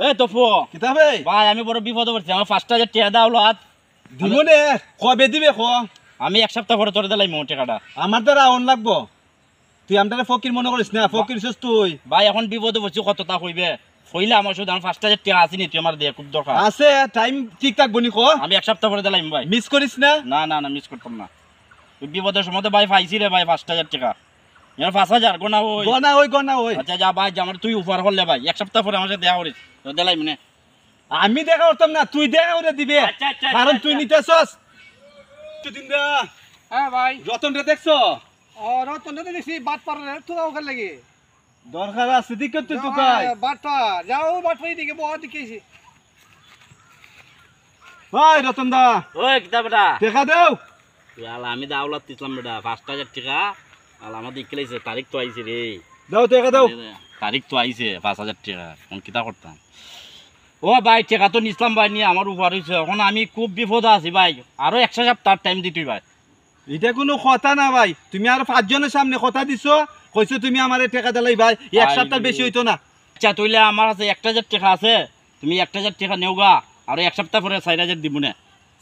এ তফু কিতাবে ভাই আমি বড় বিপদ পড়ছি আমার 5000 টাকা দাও লাত দিমনে কবে দিবে খ আমি এক সপ্তাহ পরে তোরে দিলাম টাকাটা আমার দ্বারা অন লাগবো তুই আমটারে ফকির মনে করিস না ফকির ছিস তুই ভাই এখন বিপদে পড়ছি কত তা কইবে কইলে আমার শুধু 5000 টাকা আছে নি তুই আমার দিয়ে খুব দরকার আছে টাইম ঠিক থাকবো নি খ আমি এক সপ্তাহ পরে দিলাম ভাই মিস করিস না না না না মিস করতাম না তুই বিপদের সময় তো ভাই পাইছি রে ভাই 5000 টাকা এর 5000 গোনা ওই গনা ওই আচ্ছা যা ভাই আমার তুই উপহার করলে ভাই এক সপ্তাহ পরে আমার সাথে দেখা করিস তো দিলাই মানে আমি দেখা করতাম না তুই দেখা করে দিবে আচ্ছা, আচ্ছা, কারণ আচ্ছা, তুই আচ্ছা। নিতেছস তুদিন দা হ্যাঁ ভাই রতন রে দেখছো ও রতন দেখছি বাট পারে তো ওখান লাগে দরকার আছে দিক তুই তো কই বাটটা যাও বাট পাই দিকে বহুত দিকেছি ওই রতন দা ওই কিতাবটা দেখা দাও ইয়ালা আমি দাওলাত দিলাম বেটা 5000 টাকা আর আমার দিকলাইছে তারিখ তো আইছে রে দাও দেখা দাও তারিখ তো আইছে 5000 টাকা কোন কিতা করতাম ও ভাই টাকা তো নিছিলাম ভাই নিয়ে আমার উপহার হইছে এখন আমি খুব বিপদে আছি ভাই আরো 1 সপ্তাহ টাইম দি তুই ভাই এটা কোনো কথা না ভাই তুমি আর 5 জনের সামনে কথা দিছো কইছো তুমি আমারে টাকা দিলাই ভাই এক সপ্তাহ বেশি হইতো না আচ্ছা তুইলে আমার কাছে 1000 টাকা আছে তুমি 1000 টাকা নেওগা আর 1 সপ্তাহ পরে 4000 দিব না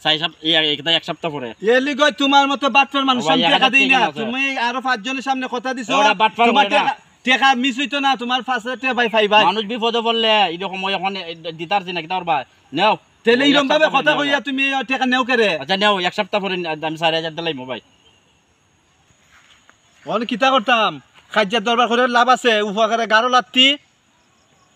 1 সপ্তাহ পরে এলি গই তোমার মতো বাটপার মানুষ ভাই, সামনে টাকা 1000 দেই না টাকা আছে। তুমি আরো 5 জনের সামনে কথা দিছো ওরা বাটপার তোমার করে না। টাকা মিস হইতো না তোমার 5000 টাকা ভাই ভাই মানুষ বিপদে পড়লে এরকম এখন দিতারছি না কিতা করবা নেও তেলে এক এরকম ভাবে সপ্তাহ কথা পরে কইয়া নেও। তুমি টাকা নেও করে আচ্ছা নেও 1 সপ্তাহ পরে আমি 4000 দিলাম ভাই অন কিতা করতাম খাজ্জার দরবার করে লাভ আছে উপকারে গারো লাত্তি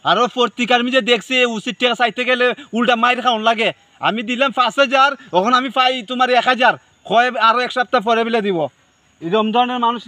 আরো পত্রিকার মিজে দেখছি উচিত টাকা চাইতে গেলে উল্টা মাইর খাওন লাগে আমি দিলাম 5000 এখন আমি পাই তোমার 1000 কয় আরো এক সপ্তাহ পরে বিলে দিব এরকম ধরনের মানুষ